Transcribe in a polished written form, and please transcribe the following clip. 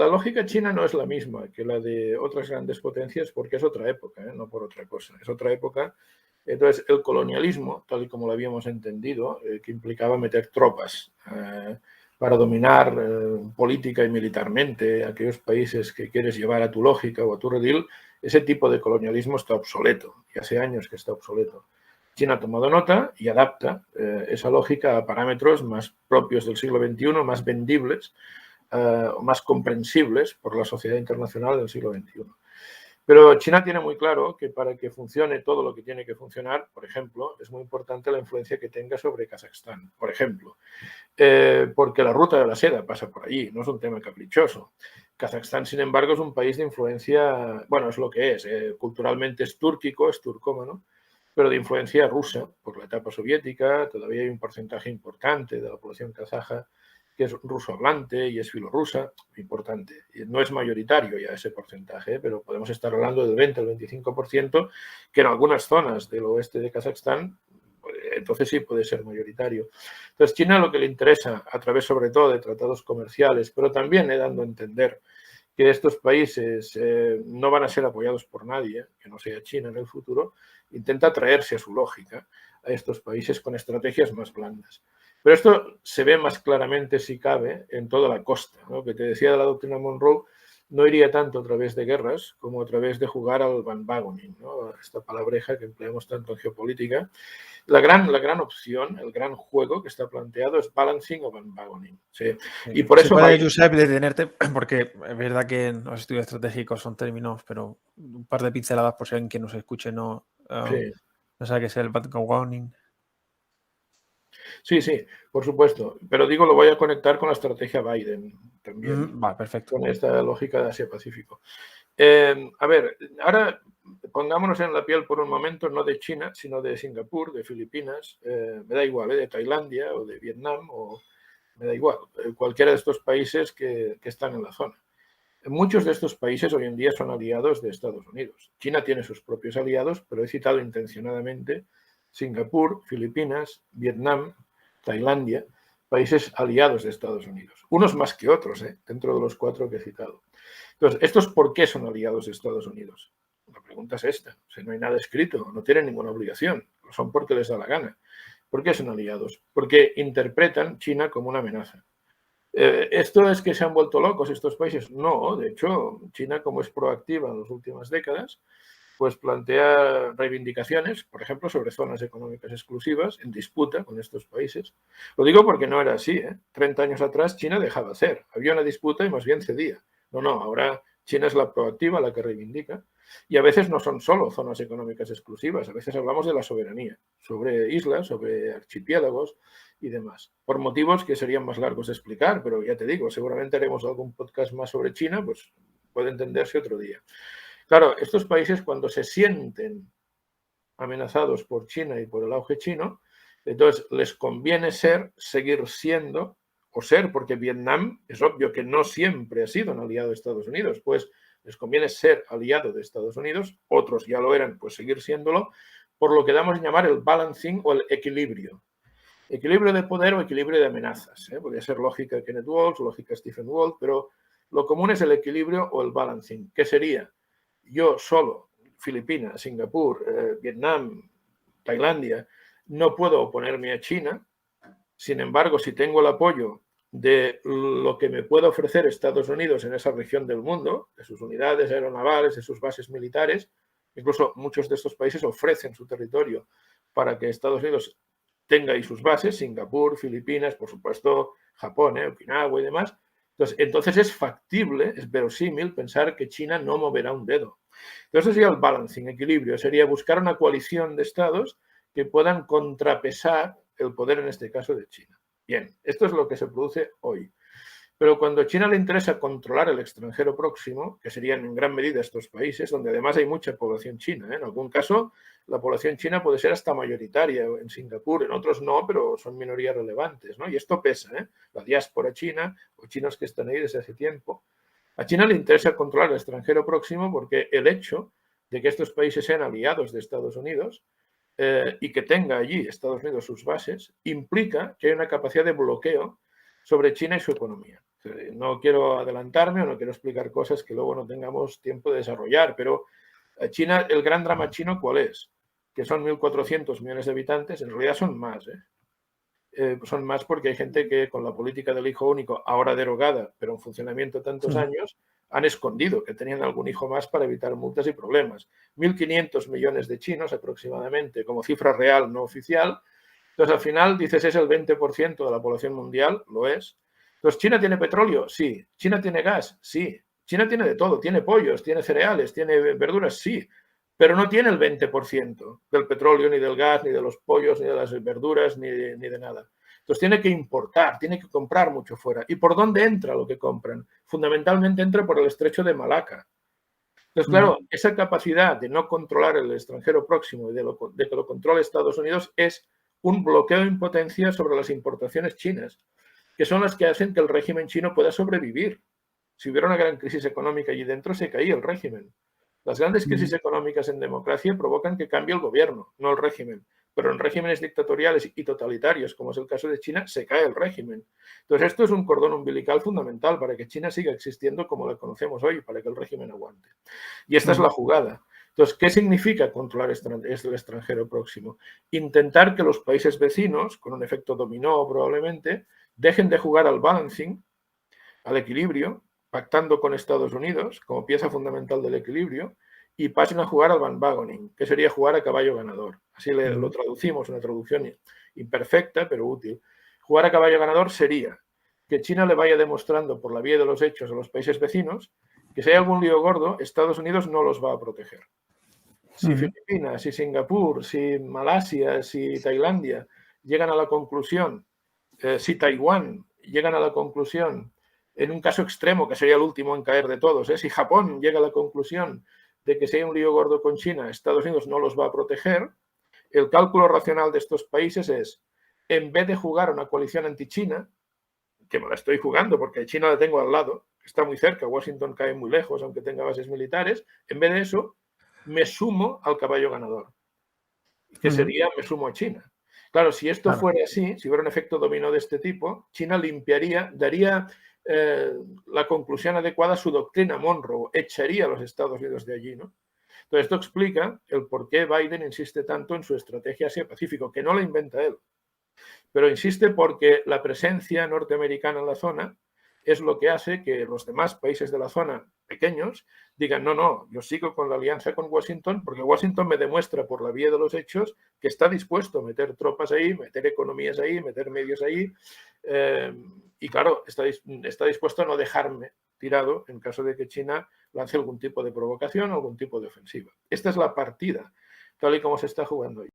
la lógica china no es la misma que la de otras grandes potencias porque es otra época, no por otra cosa. Es otra época. Entonces, el colonialismo, tal y como lo habíamos entendido, que implicaba meter tropas para dominar política y militarmente aquellos países que quieres llevar a tu lógica o a tu redil, ese tipo de colonialismo está obsoleto. Y hace años que está obsoleto. China ha tomado nota y adapta esa lógica a parámetros más propios del siglo XXI, más vendibles, más comprensibles por la sociedad internacional del siglo XXI. Pero China tiene muy claro que para que funcione todo lo que tiene que funcionar, por ejemplo, es muy importante la influencia que tenga sobre Kazajstán, por ejemplo, porque la ruta de la seda pasa por allí, no es un tema caprichoso. Kazajstán, sin embargo, es un país de influencia, bueno, es lo que es, culturalmente es túrquico, es turcómano, pero de influencia rusa por la etapa soviética. Todavía hay un porcentaje importante de la población kazaja que es ruso hablante y es filorrusa, importante. No es mayoritario ya ese porcentaje, pero podemos estar hablando del 20 al 25%, que en algunas zonas del oeste de Kazajstán, entonces sí puede ser mayoritario. Entonces, China lo que le interesa, a través sobre todo de tratados comerciales, pero también dando a entender que estos países no van a ser apoyados por nadie, que no sea China en el futuro, intenta atraerse a su lógica a estos países con estrategias más blandas. Pero esto se ve más claramente, si cabe, en toda la costa, ¿no? Que te decía de la doctrina Monroe, no iría tanto a través de guerras como a través de jugar al bandwagoning, ¿no? Esta palabreja que empleamos tanto en geopolítica. La gran opción, el gran juego que está planteado es balancing o bandwagoning. ¿Sí? Y por si eso puede, Josep, detenerte, porque es verdad que los estudios estratégicos son términos, pero un par de pinceladas por si alguien que nos escuche no sabe qué es el bandwagoning. Sí, sí, por supuesto. Pero digo, lo voy a conectar con la estrategia Biden también, Vale, perfecto. con esta lógica de Asia-Pacífico. A ver, ahora pongámonos en la piel por un momento, no de China, sino de Singapur, de Filipinas, me da igual, de Tailandia o de Vietnam, o me da igual, cualquiera de estos países que están en la zona. Muchos de estos países hoy en día son aliados de Estados Unidos. China tiene sus propios aliados, pero he citado intencionadamente Singapur, Filipinas, Vietnam, Tailandia, países aliados de Estados Unidos. Unos más que otros, dentro de los 4 que he citado. Entonces, ¿estos por qué son aliados de Estados Unidos? La pregunta es esta. O sea, no hay nada escrito, no tienen ninguna obligación. Son porque les da la gana. ¿Por qué son aliados? Porque interpretan China como una amenaza. ¿Esto es que se han vuelto locos estos países? No, de hecho, China, como es proactiva en las últimas décadas, pues plantea reivindicaciones, por ejemplo, sobre zonas económicas exclusivas en disputa con estos países. Lo digo porque no era así. 30 años atrás China dejaba hacer. Había una disputa y más bien cedía. No, ahora China es la proactiva, la que reivindica. Y a veces no son solo zonas económicas exclusivas, a veces hablamos de la soberanía, sobre islas, sobre archipiélagos y demás. Por motivos que serían más largos de explicar, pero ya te digo, seguramente haremos algún podcast más sobre China, pues puede entenderse otro día. Claro, estos países cuando se sienten amenazados por China y por el auge chino, entonces les conviene seguir siendo, o ser, porque Vietnam es obvio que no siempre ha sido un aliado de Estados Unidos, pues les conviene ser aliado de Estados Unidos, otros ya lo eran, pues seguir siéndolo, por lo que damos a llamar el balancing o el equilibrio. Equilibrio de poder o equilibrio de amenazas. Podría ser lógica de Kenneth Walsh, lógica de Stephen Walt, pero lo común es el equilibrio o el balancing. ¿Qué sería? Yo solo, Filipinas, Singapur, Vietnam, Tailandia, no puedo oponerme a China. Sin embargo, si tengo el apoyo de lo que me puede ofrecer Estados Unidos en esa región del mundo, de sus unidades aeronavales, de sus bases militares, incluso muchos de estos países ofrecen su territorio para que Estados Unidos tenga ahí sus bases, Singapur, Filipinas, por supuesto, Japón, Okinawa y demás. Entonces es factible, es verosímil pensar que China no moverá un dedo. Entonces sería el balancing, equilibrio, sería buscar una coalición de estados que puedan contrapesar el poder, en este caso, de China. Bien, esto es lo que se produce hoy. Pero cuando a China le interesa controlar el extranjero próximo, que serían en gran medida estos países, donde además hay mucha población china, en algún caso la población china puede ser hasta mayoritaria en Singapur, en otros no, pero son minorías relevantes, ¿no? Y esto pesa, la diáspora china o chinos que están ahí desde hace tiempo. A China le interesa controlar el extranjero próximo porque el hecho de que estos países sean aliados de Estados Unidos y que tenga allí Estados Unidos sus bases, implica que hay una capacidad de bloqueo sobre China y su economía. No quiero adelantarme o no quiero explicar cosas que luego no tengamos tiempo de desarrollar, pero China, el gran drama chino, ¿cuál es? Que son 1.400 millones de habitantes, en realidad son más, son más porque hay gente que con la política del hijo único, ahora derogada, pero en funcionamiento tantos años, han escondido que tenían algún hijo más para evitar multas y problemas. 1.500 millones de chinos aproximadamente, como cifra real, no oficial. Entonces, al final, dices, es el 20% de la población mundial, lo es. Entonces, ¿China tiene petróleo? Sí. ¿China tiene gas? Sí. China tiene de todo, tiene pollos, tiene cereales, tiene verduras, sí, pero no tiene el 20% del petróleo, ni del gas, ni de los pollos, ni de las verduras, ni de nada. Entonces tiene que importar, tiene que comprar mucho fuera. ¿Y por dónde entra lo que compran? Fundamentalmente entra por el estrecho de Malaca. Entonces, claro, esa capacidad de no controlar el extranjero próximo y de que lo controle Estados Unidos es un bloqueo en potencia sobre las importaciones chinas, que son las que hacen que el régimen chino pueda sobrevivir. Si hubiera una gran crisis económica allí dentro, se caía el régimen. Las grandes crisis económicas en democracia provocan que cambie el gobierno, no el régimen. Pero en regímenes dictatoriales y totalitarios, como es el caso de China, se cae el régimen. Entonces, esto es un cordón umbilical fundamental para que China siga existiendo como la conocemos hoy, para que el régimen aguante. Y esta es la jugada. Entonces, ¿qué significa controlar el extranjero próximo? Intentar que los países vecinos, con un efecto dominó probablemente, dejen de jugar al balancing, al equilibrio, pactando con Estados Unidos como pieza fundamental del equilibrio, y pasen a jugar al bandwagoning, que sería jugar a caballo ganador. Así lo traducimos, una traducción imperfecta, pero útil. Jugar a caballo ganador sería que China le vaya demostrando por la vía de los hechos a los países vecinos que si hay algún lío gordo, Estados Unidos no los va a proteger. Si Filipinas, si Singapur, si Malasia, si Tailandia llegan a la conclusión, si Taiwán llegan a la conclusión, en un caso extremo, que sería el último en caer de todos, si Japón llega a la conclusión de que si hay un lío gordo con China, Estados Unidos no los va a proteger, el cálculo racional de estos países es, en vez de jugar a una coalición anti-China, que me la estoy jugando porque China la tengo al lado, está muy cerca, Washington cae muy lejos, aunque tenga bases militares, en vez de eso, me sumo al caballo ganador, que sería me sumo a China. Claro, si esto fuera así, si hubiera un efecto dominó de este tipo, China limpiaría, daría la conclusión adecuada a su doctrina Monroe, echaría a los Estados Unidos de allí, ¿no? Entonces, esto explica el por qué Biden insiste tanto en su estrategia Asia-Pacífico, que no la inventa él, pero insiste porque la presencia norteamericana en la zona es lo que hace que los demás países de la zona pequeños digan, no, yo sigo con la alianza con Washington porque Washington me demuestra por la vía de los hechos que está dispuesto a meter tropas ahí, meter economías ahí, meter medios ahí, y claro, está dispuesto a no dejarme tirado en caso de que China lance algún tipo de provocación o algún tipo de ofensiva. Esta es la partida, tal y como se está jugando hoy.